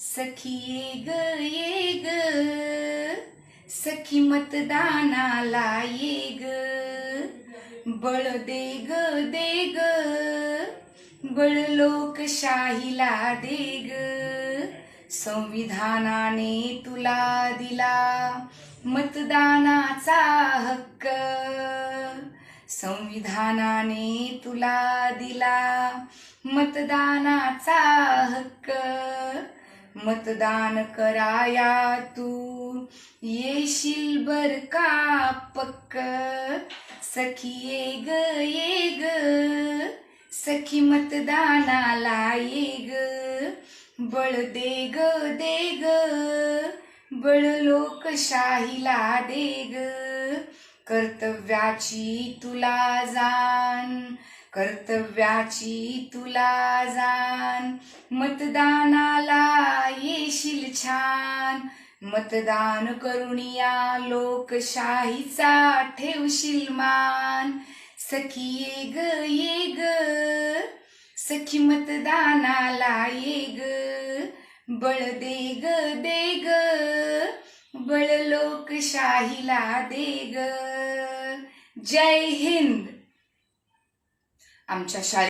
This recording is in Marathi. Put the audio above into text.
सखी ये ग सखी मतदानाला ये ग बळ दे ग बळ लोकशाहीला दे ग संविधानाने तुला दिला मतदानाचा हक्क संविधानाने तुला दिला मतदानाचा हक्क मतदान कराया तू येशील बर का पक्क सखी ये ग सखी मतदानाला ये ग बळ दे ग बळ लोकशाहीला दे ग कर्तव्याची तुला जाण कर्तव्याची तुला जाण मतदानाला येशील छान मतदान करून या लोकशाहीचा ठेवशील मान सखी ये ग सखी मतदानाला ये ग बळ दे ग बळ लोकशाहीला दे ग जय हिंद. आमच्या